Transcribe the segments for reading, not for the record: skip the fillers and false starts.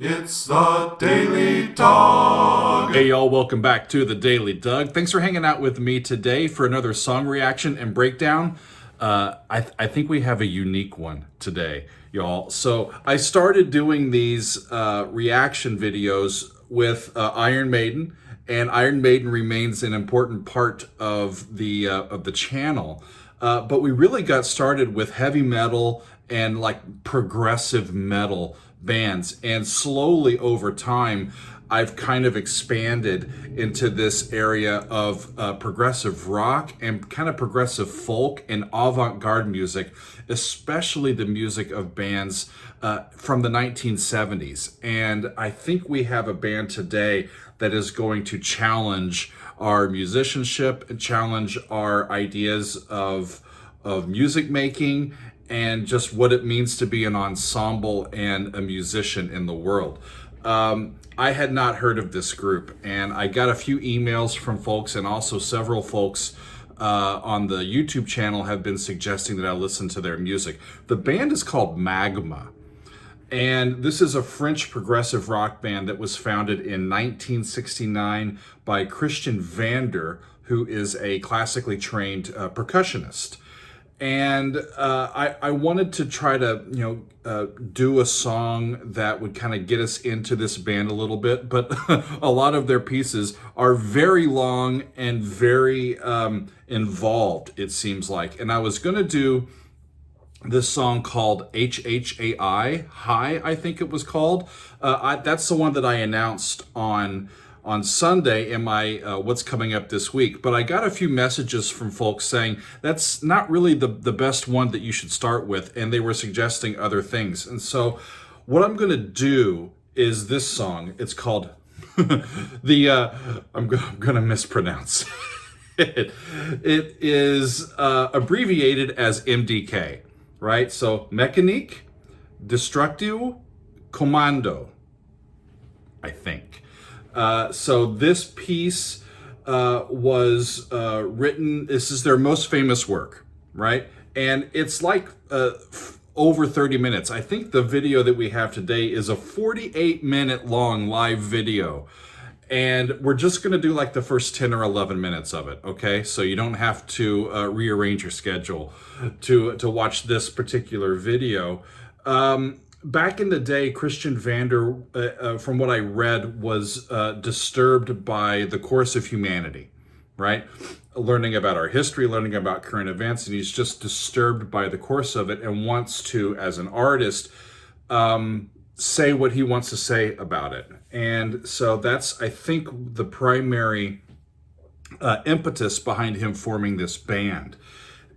It's the Daily Dog. Hey y'all, welcome back to the Daily Doug. Thanks for hanging out with me today for another song reaction and breakdown. I think we have a unique one today, y'all. So I started doing these reaction videos with Iron Maiden, and Iron Maiden remains an important part of the channel. But we really got started with heavy metal and like progressive metal bands, and slowly over time I've kind of expanded into this area of progressive rock and kind of progressive folk and avant garde music, especially the music of bands from the 1970s. And I think we have a band today that is going to challenge our musicianship and challenge our ideas of music making and just what it means to be an ensemble and a musician in the world. I had not heard of this group, and I got a few emails from folks, and also several folks on the YouTube channel have been suggesting that I listen to their music. The band is called Magma, and this is a French progressive rock band that was founded in 1969 by Christian Vander, who is a classically trained percussionist. And I wanted to try to, do a song that would kind of get us into this band a little bit, but a lot of their pieces are very long and very involved, it seems like. And I was going to do this song called HHAI, High, I think it was called. That's the one that I announced on Sunday in my what's coming up this week. But I got a few messages from folks saying that's not really the best one that you should start with, and they were suggesting other things. And so what I'm gonna do is this song. It's called I'm gonna mispronounce it. It is abbreviated as M.D.K, right? So Mekanik Destruktiw Kommandoh, I think. So this piece was written, this is their most famous work, right? And it's like over 30 minutes. I think the video that we have today is a 48-minute long live video. And we're just going to do like the first 10 or 11 minutes of it, okay? So you don't have to rearrange your schedule to watch this particular video. Back in the day, Christian Vander, from what I read, was disturbed by the course of humanity, right? Learning about our history, learning about current events, and he's just disturbed by the course of it and wants to, as an artist, say what he wants to say about it. And so that's, I think, the primary impetus behind him forming this band.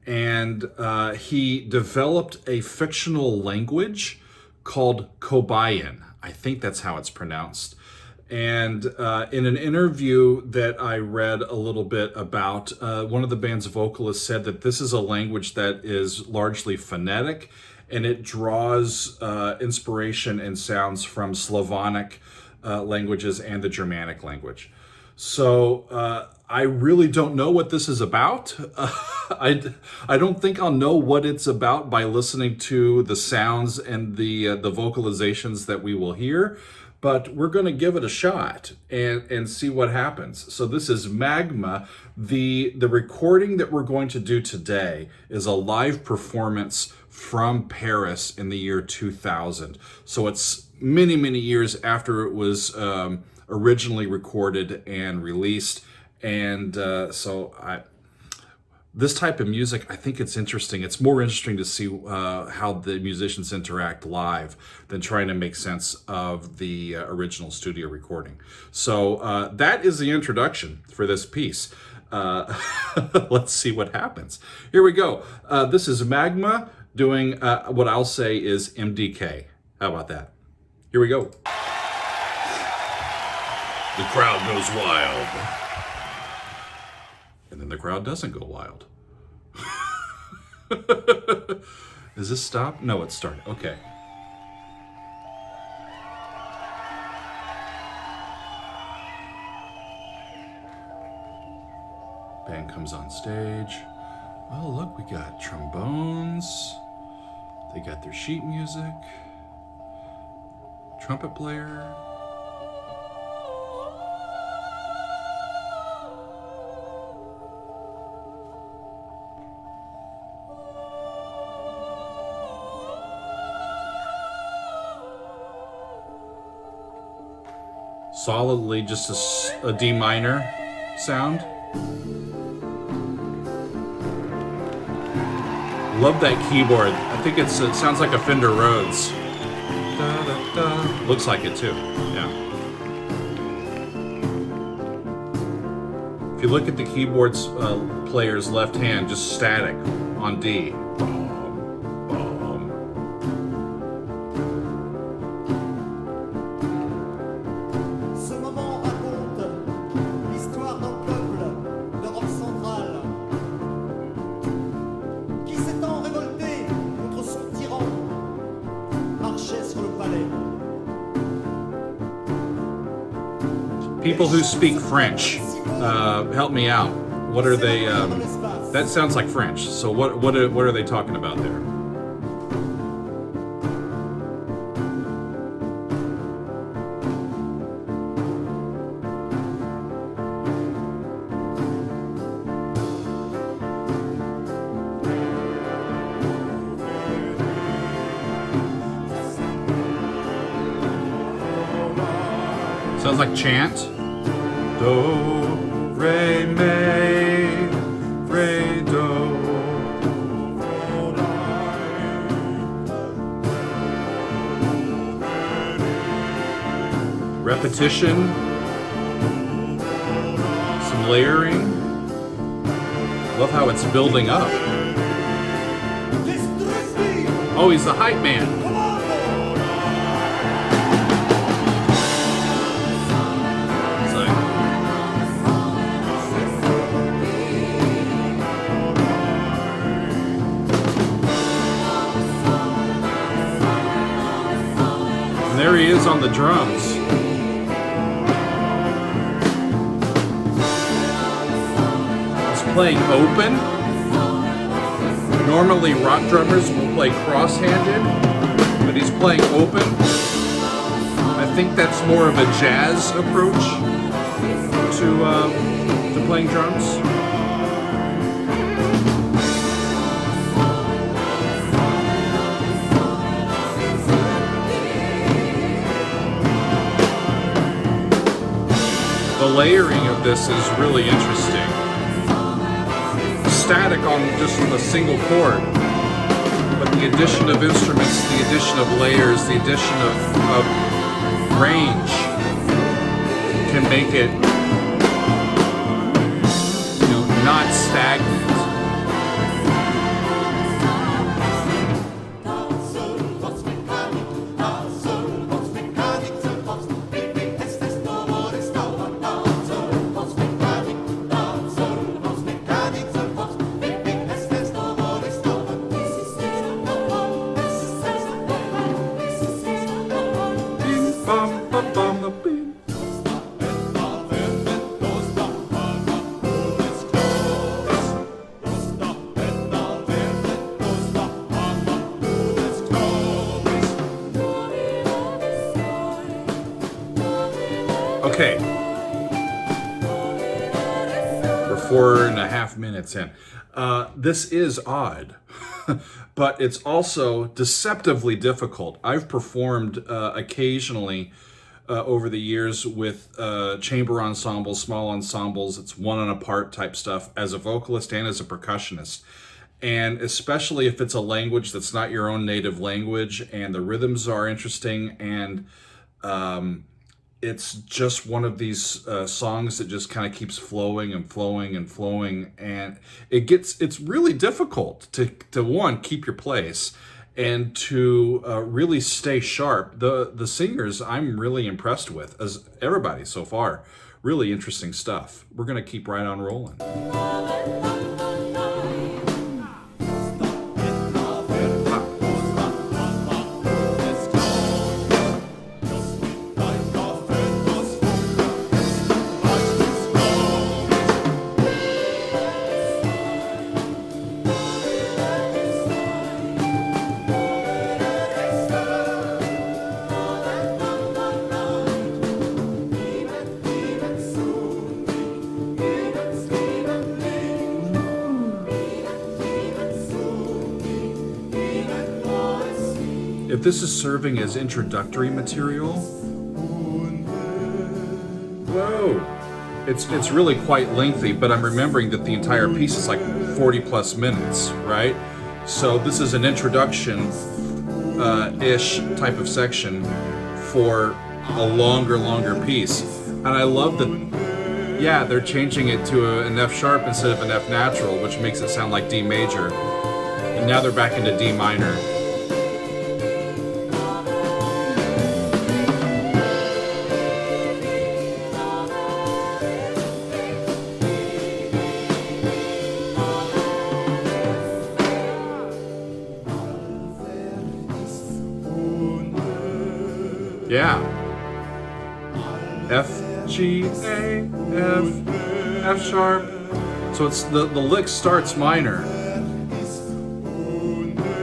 And he developed a fictional language called Kobayan. I think that's how it's pronounced. And in an interview that I read a little bit about, one of the band's vocalists said that this is a language that is largely phonetic, and it draws inspiration and sounds from Slavonic languages and the Germanic language. So I really don't know what this is about. I don't think I'll know what it's about by listening to the sounds and the vocalizations that we will hear, but we're going to give it a shot and see what happens. So this is Magma. The recording that we're going to do today is a live performance from Paris in the year 2000. So it's many, many years after it was originally recorded and released. And this type of music, I think it's interesting. It's more interesting to see how the musicians interact live than trying to make sense of the original studio recording. So that is the introduction for this piece. Let's see what happens. Here we go. This is Magma doing what I'll say is M.D.K. How about that? Here we go. The crowd goes wild. And then the crowd doesn't go wild. Is this stop? No, it's started. Okay. Band comes on stage. Oh, look, we got trombones. They got their sheet music. Trumpet player. Solidly just a D minor sound. Love that keyboard. I think it sounds like a Fender Rhodes. Da, da, da. Looks like it too. Yeah. If you look at the keyboard's player's left hand, just static on D. People who speak French, help me out. What are they? That sounds like French. So what are they talking about there? Sounds like chant. Do, re, mi, re, do. Repetition. Some layering. Love how it's building up. Oh, he's the hype man. There he is on the drums. He's playing open. Normally rock drummers will play cross-handed, but he's playing open. I think that's more of a jazz approach to playing drums. The layering of this is really interesting. Static on just a single chord, but the addition of instruments, the addition of layers, the addition of range can make it, not stagnant. Okay, we're 4.5 minutes in. This is odd, but it's also deceptively difficult. I've performed occasionally over the years with chamber ensembles, small ensembles. It's one and a part type stuff as a vocalist and as a percussionist. And especially if it's a language that's not your own native language and the rhythms are interesting and it's just one of these songs that just kind of keeps flowing and flowing and flowing, and it's really difficult to one, keep your place, and to really stay sharp. The singers I'm really impressed with, as everybody so far. Really interesting stuff. We're gonna keep right on rolling. this is serving as introductory material. Whoa! It's really quite lengthy, but I'm remembering that the entire piece is like 40 plus minutes, right? So this is an introduction ish type of section for a longer piece. And I love that, yeah, they're changing it to an F sharp instead of an F natural, which makes it sound like D major. And now they're back into D minor. Yeah. F, G, A, F sharp. So it's the lick starts minor.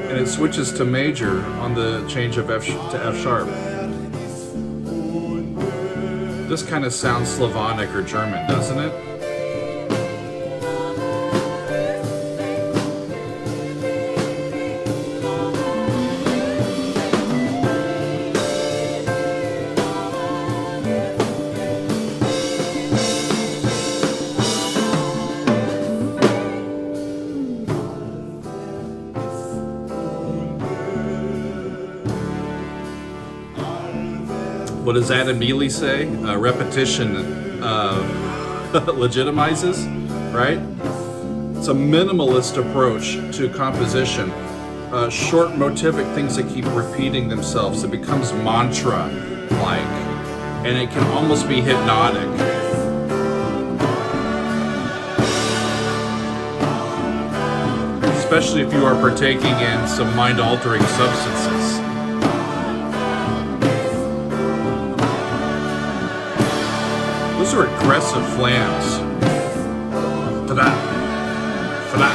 And it switches to major on the change of F to F sharp. This kind of sounds Slavonic or German, doesn't it? What does Adam Neely say? Repetition legitimizes, right? It's a minimalist approach to composition. Short motivic things that keep repeating themselves. It becomes mantra-like, and it can almost be hypnotic. Especially if you are partaking in some mind-altering substances. Those are aggressive flams. Ta-da! Ta-da!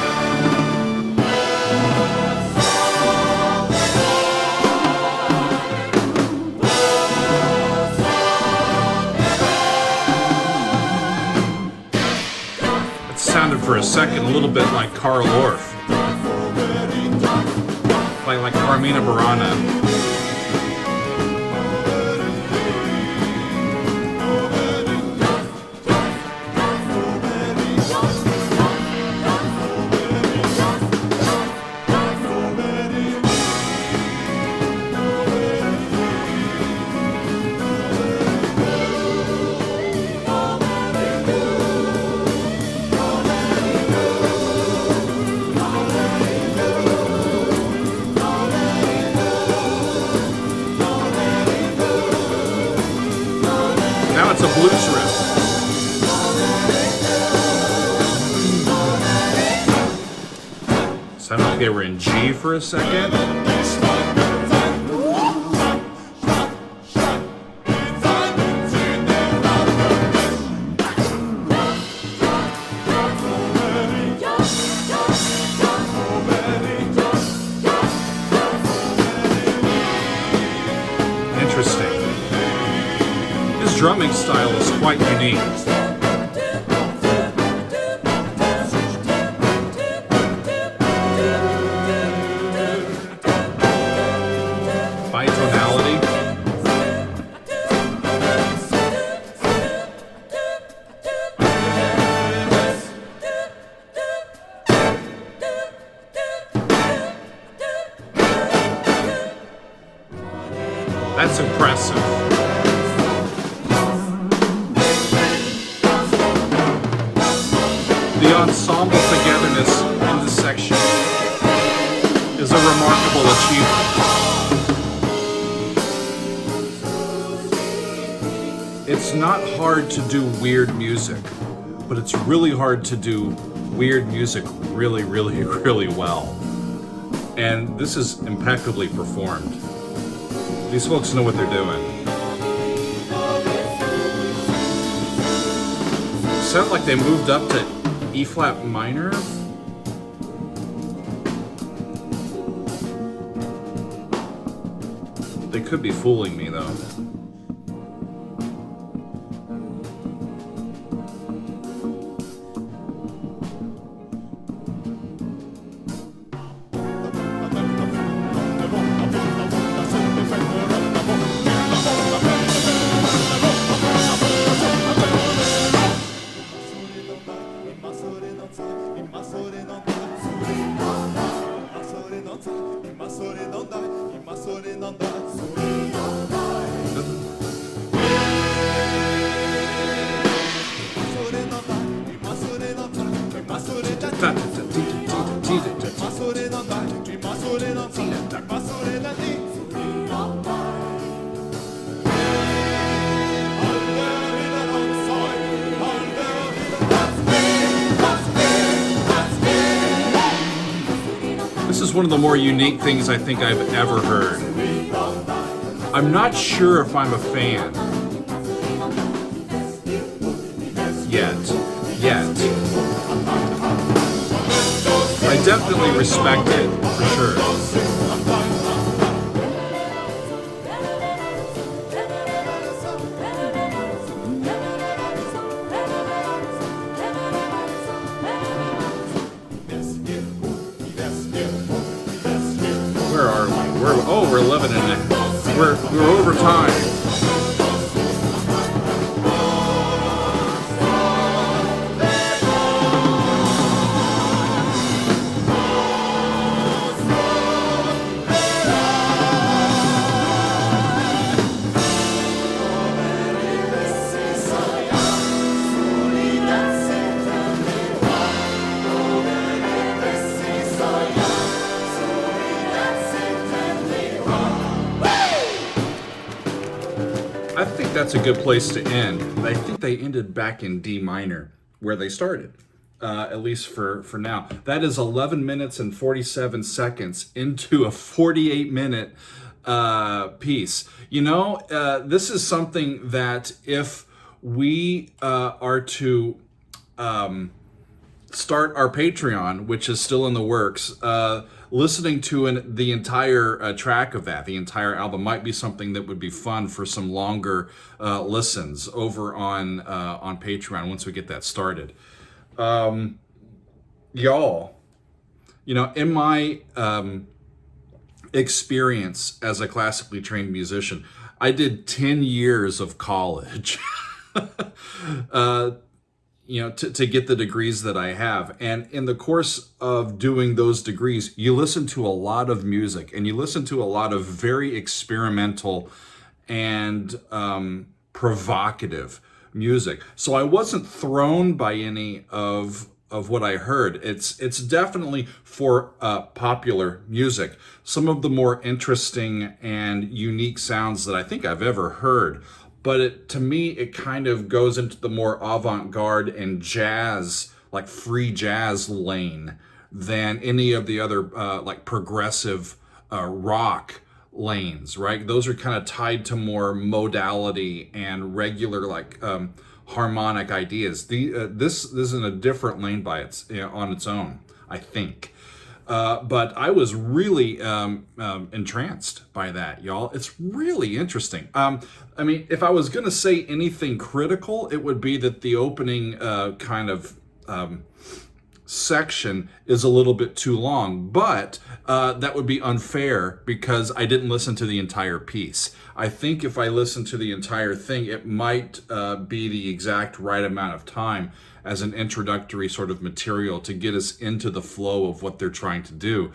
It sounded for a second a little bit like Carl Orff. Like Carmina Burana. Now it's a blues riff. Sounded like they were in G for a second. Interesting. His drumming style is quite unique. Bitonality. That's impressive. The ensemble togetherness in this section is a remarkable achievement. It's not hard to do weird music, but it's really hard to do weird music really, really, really well. And this is impeccably performed. These folks know what they're doing. Sound like they moved up to E flat minor. They could be fooling me though. one of the more unique things I think I've ever heard. I'm not sure if I'm a fan yet. I definitely respect it, for sure. Where are we? We're 11 and a half. We're over time. I think that's a good place to end. I think they ended back in D minor, where they started, at least for now. That is 11 minutes and 47 seconds into a 48-minute piece. You know, this is something that if we are to start our Patreon, which is still in the works, listening to the entire track of that, the entire album, might be something that would be fun for some longer listens over on Patreon once we get that started. Y'all, you know, in my experience as a classically trained musician, I did 10 years of college. You know, to get the degrees that I have. And in the course of doing those degrees, you listen to a lot of music and you listen to a lot of very experimental and provocative music. So I wasn't thrown by any of what I heard. It's definitely for popular music. Some of the more interesting and unique sounds that I think I've ever heard. But to me, it kind of goes into the more avant garde and jazz, like free jazz lane than any of the other like progressive rock lanes, right? Those are kind of tied to more modality and regular like harmonic ideas. This is in a different lane by on its own, I think. But I was really entranced by that, y'all. It's really interesting. I mean, if I was going to say anything critical, it would be that the opening kind of section is a little bit too long, but that would be unfair because I didn't listen to the entire piece. I think if I listened to the entire thing, it might be the exact right amount of time as an introductory sort of material to get us into the flow of what they're trying to do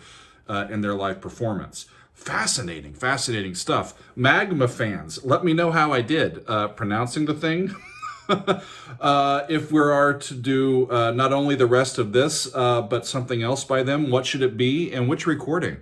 in their live performance. Fascinating stuff. Magma fans, let me know how I did pronouncing the thing. If we are to do not only the rest of this, but something else by them, what should it be and which recording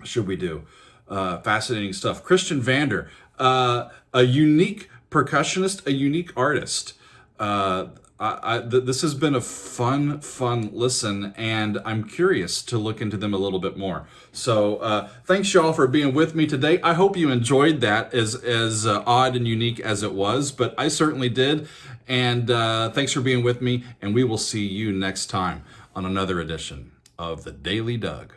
should we do? Fascinating stuff. Christian Vander, a unique percussionist, a unique artist. This has been a fun listen, and I'm curious to look into them a little bit more. So thanks y'all for being with me today. I hope you enjoyed that as odd and unique as it was, but I certainly did. And thanks for being with me, and we will see you next time on another edition of The Daily Doug.